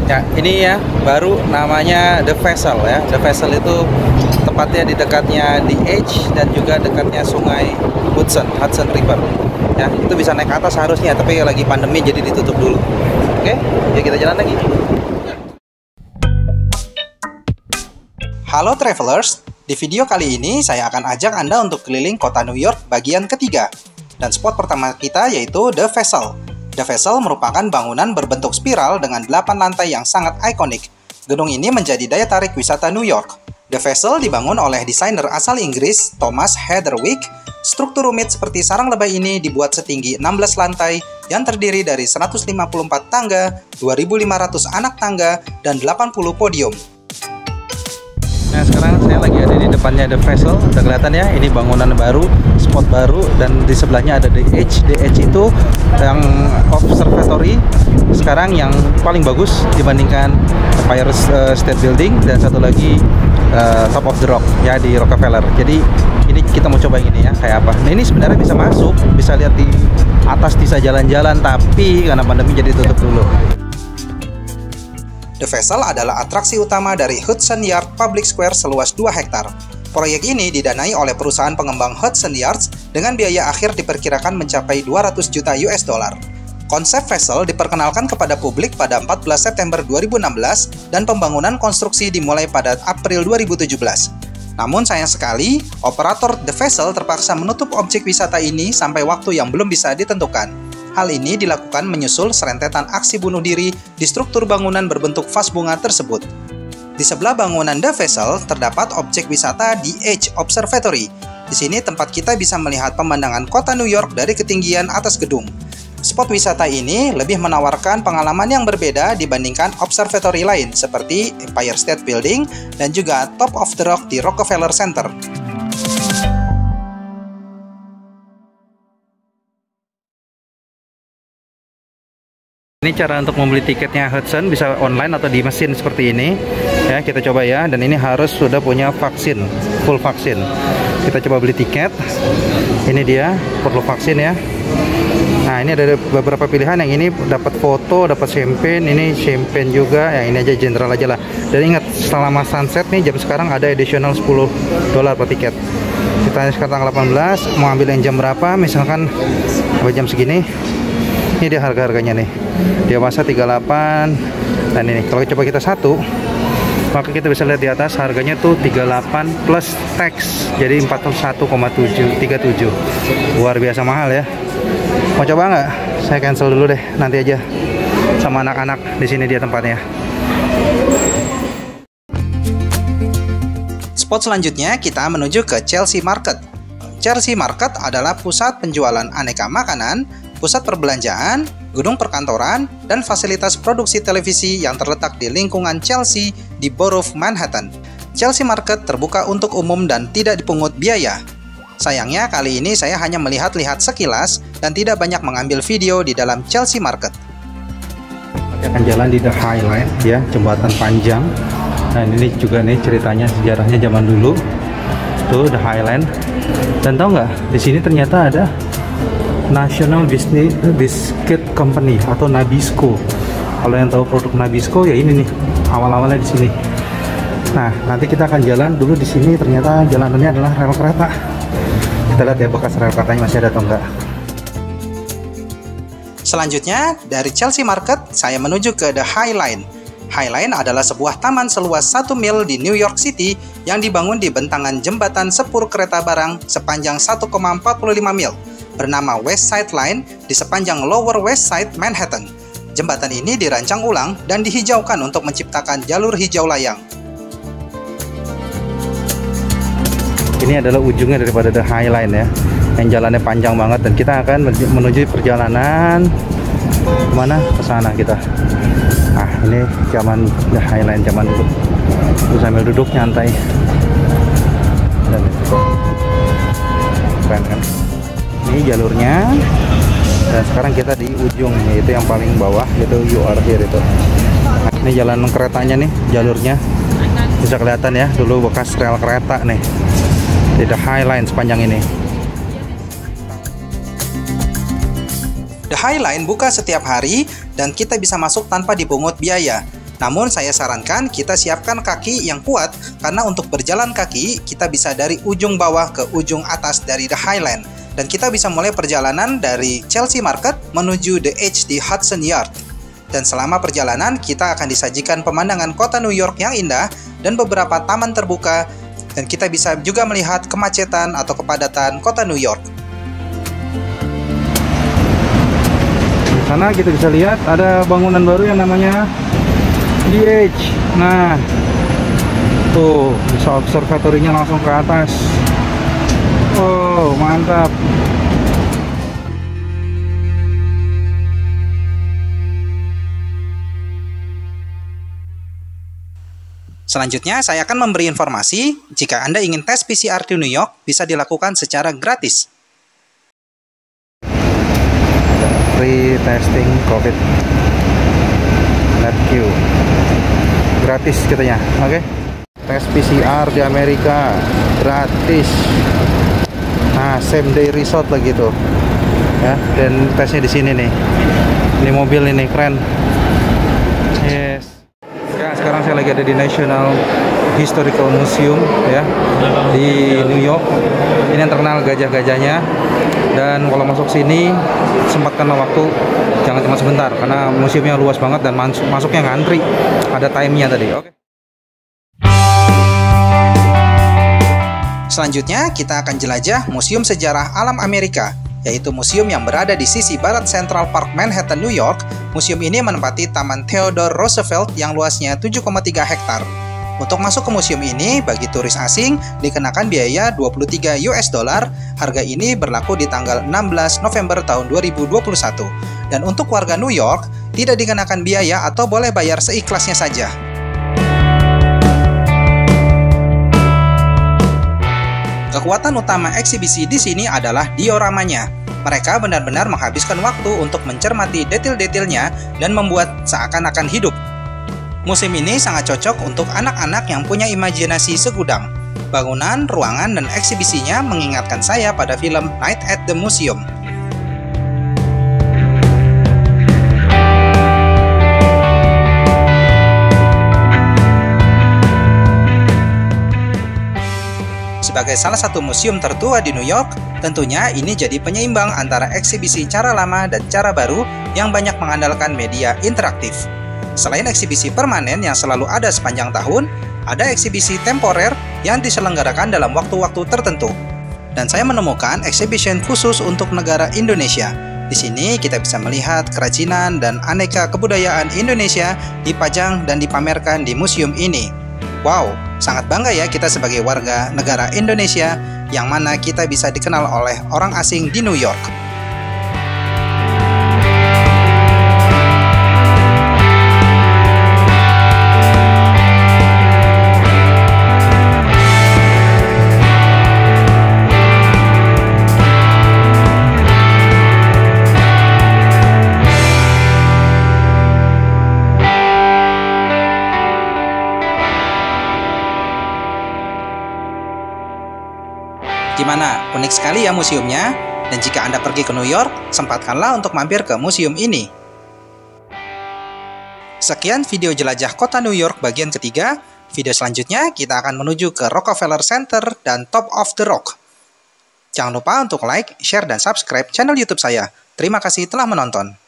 Ya, ini ya baru namanya The Vessel ya. The Vessel itu tepatnya di dekatnya The Edge dan juga dekatnya Sungai Hudson River. Ya, itu bisa naik ke atas harusnya, tapi lagi pandemi jadi ditutup dulu. Oke, ya kita jalan lagi. Halo travelers, di video kali ini saya akan ajak Anda untuk keliling kota New York bagian ketiga. Dan spot pertama kita yaitu The Vessel. The Vessel merupakan bangunan berbentuk spiral dengan 8 lantai yang sangat ikonik. Gedung ini menjadi daya tarik wisata New York. The Vessel dibangun oleh desainer asal Inggris, Thomas Heatherwick. Struktur rumit seperti sarang lebah ini dibuat setinggi 16 lantai yang terdiri dari 154 tangga, 2.500 anak tangga, dan 80 podium. Nah, sekarang saya lagi ada di depannya The Vessel. Udah kelihatan ya, ini bangunan baru, spot baru, dan di sebelahnya ada The Edge. The Edge itu yang observatory sekarang yang paling bagus dibandingkan Empire State Building, dan satu lagi Top of the Rock ya di Rockefeller. Jadi ini kita mau coba ini ya, kayak apa. Nah, ini sebenarnya bisa masuk, bisa lihat di atas, bisa jalan-jalan, tapi karena pandemi jadi tutup dulu. The Vessel adalah atraksi utama dari Hudson Yards Public Square seluas 2 hektar. Proyek ini didanai oleh perusahaan pengembang Hudson Yards dengan biaya akhir diperkirakan mencapai 200 juta US dollar. Konsep Vessel diperkenalkan kepada publik pada 14 September 2016 dan pembangunan konstruksi dimulai pada April 2017. Namun sayang sekali, operator The Vessel terpaksa menutup objek wisata ini sampai waktu yang belum bisa ditentukan. Hal ini dilakukan menyusul serentetan aksi bunuh diri di struktur bangunan berbentuk vas bunga tersebut. Di sebelah bangunan The Vessel terdapat objek wisata The Edge Observatory. Di sini tempat kita bisa melihat pemandangan kota New York dari ketinggian atas gedung. Spot wisata ini lebih menawarkan pengalaman yang berbeda dibandingkan observatory lain seperti Empire State Building dan juga Top of the Rock di Rockefeller Center. Ini cara untuk membeli tiketnya Hudson, bisa online atau di mesin seperti ini. Ya, kita coba ya, dan ini harus sudah punya vaksin, full vaksin. Kita coba beli tiket. Ini dia, perlu vaksin ya. Nah, ini ada beberapa pilihan, yang ini dapat foto, dapat champagne, ini champagne juga, yang ini aja general aja lah. Dan ingat, selama sunset nih, jam sekarang ada additional $10 per tiket. Kita sekarang tanggal 18, mau ambil yang jam berapa, misalkan jam segini. Ini dia harga-harganya nih. Dewasa 38, dan ini kalau coba kita satu, maka kita bisa lihat di atas harganya tuh 38 plus tax, jadi 41,37. Luar biasa mahal ya. Mau coba nggak? Saya cancel dulu deh, nanti aja sama anak-anak. Di sini dia tempatnya. Spot selanjutnya kita menuju ke Chelsea Market. Chelsea Market adalah pusat penjualan aneka makanan, pusat perbelanjaan, gedung perkantoran, dan fasilitas produksi televisi yang terletak di lingkungan Chelsea di Borough Manhattan. Chelsea Market terbuka untuk umum dan tidak dipungut biaya. Sayangnya kali ini saya hanya melihat-lihat sekilas dan tidak banyak mengambil video di dalam Chelsea Market. Kita akan jalan di The High Line ya, jembatan panjang. Nah, ini juga nih ceritanya, sejarahnya zaman dulu. Tuh The High Line. Dan tahu nggak, di sini ternyata ada National Biscuit Company atau Nabisco. Kalau yang tahu produk Nabisco ya ini nih, awal-awalnya di sini. Nah, nanti kita akan jalan dulu di sini. Ternyata jalanannya adalah rel kereta. Kita lihat ya bekas rel keretanya masih ada atau enggak. Selanjutnya dari Chelsea Market saya menuju ke The High Line. High Line adalah sebuah taman seluas 1 mil di New York City yang dibangun di bentangan jembatan sepur kereta barang sepanjang 1,45 mil. Bernama West Side Line di sepanjang Lower West Side Manhattan. Jembatan ini dirancang ulang dan dihijaukan untuk menciptakan jalur hijau layang. Ini adalah ujungnya daripada The High Line ya, yang jalannya panjang banget, dan kita akan menuju perjalanan kemana? Ke sana kita. Nah, ini zaman The High Line zaman dulu. Terus sambil duduk nyantai. Dan itu keren kan? Ini jalurnya, dan sekarang kita di ujung, yaitu yang paling bawah, yaitu you are here itu. Ini jalan keretanya nih, jalurnya bisa kelihatan ya, dulu bekas rel kereta nih di The High Line sepanjang ini. The High Line buka setiap hari dan kita bisa masuk tanpa dipungut biaya. Namun saya sarankan kita siapkan kaki yang kuat karena untuk berjalan kaki kita bisa dari ujung bawah ke ujung atas dari The Highland. Dan kita bisa mulai perjalanan dari Chelsea Market menuju The Edge di Hudson Yard. Dan selama perjalanan kita akan disajikan pemandangan kota New York yang indah dan beberapa taman terbuka. Dan kita bisa juga melihat kemacetan atau kepadatan kota New York. Di sana kita bisa lihat ada bangunan baru yang namanya The Edge. Nah, tuh bisa observatorinya langsung ke atas. Oh, mantap. Selanjutnya, saya akan memberi informasi jika Anda ingin tes PCR di New York bisa dilakukan secara gratis. Free testing COVID. Let you. Gratis katanya, oke? Tes PCR di Amerika gratis. Nah, same day resort lagi tuh, ya. Dan tesnya di sini nih. Ini mobil ini keren. Yes. Ya, sekarang saya lagi ada di National Historical Museum, ya, di New York. Ini yang terkenal gajah-gajahnya. Dan kalau masuk sini sempatkanlah waktu, jangan cuma sebentar karena museumnya luas banget dan masuknya ngantri. Ada time-nya tadi. Oke. Selanjutnya, kita akan jelajah Museum Sejarah Alam Amerika, yaitu museum yang berada di sisi barat Central Park, Manhattan, New York. Museum ini menempati Taman Theodore Roosevelt yang luasnya 7,3 hektar. Untuk masuk ke museum ini, bagi turis asing dikenakan biaya $23. Harga ini berlaku di tanggal 16 November tahun 2021. Dan untuk warga New York, tidak dikenakan biaya atau boleh bayar seikhlasnya saja. Kekuatan utama eksibisi di sini adalah dioramanya. Mereka benar-benar menghabiskan waktu untuk mencermati detail-detailnya dan membuat seakan-akan hidup. Museum ini sangat cocok untuk anak-anak yang punya imajinasi segudang. Bangunan, ruangan, dan eksibisinya mengingatkan saya pada film Night at the Museum. Sebagai salah satu museum tertua di New York, tentunya ini jadi penyeimbang antara eksibisi cara lama dan cara baru yang banyak mengandalkan media interaktif. Selain eksibisi permanen yang selalu ada sepanjang tahun, ada eksibisi temporer yang diselenggarakan dalam waktu-waktu tertentu. Dan saya menemukan exhibition khusus untuk negara Indonesia. Di sini kita bisa melihat kerajinan dan aneka kebudayaan Indonesia dipajang dan dipamerkan di museum ini. Wow, sangat bangga ya kita sebagai warga negara Indonesia yang mana kita bisa dikenal oleh orang asing di New York. Gimana? Unik sekali ya museumnya? Dan jika Anda pergi ke New York, sempatkanlah untuk mampir ke museum ini. Sekian video jelajah kota New York bagian ketiga. Video selanjutnya kita akan menuju ke Rockefeller Center dan Top of the Rock. Jangan lupa untuk like, share, dan subscribe channel YouTube saya. Terima kasih telah menonton.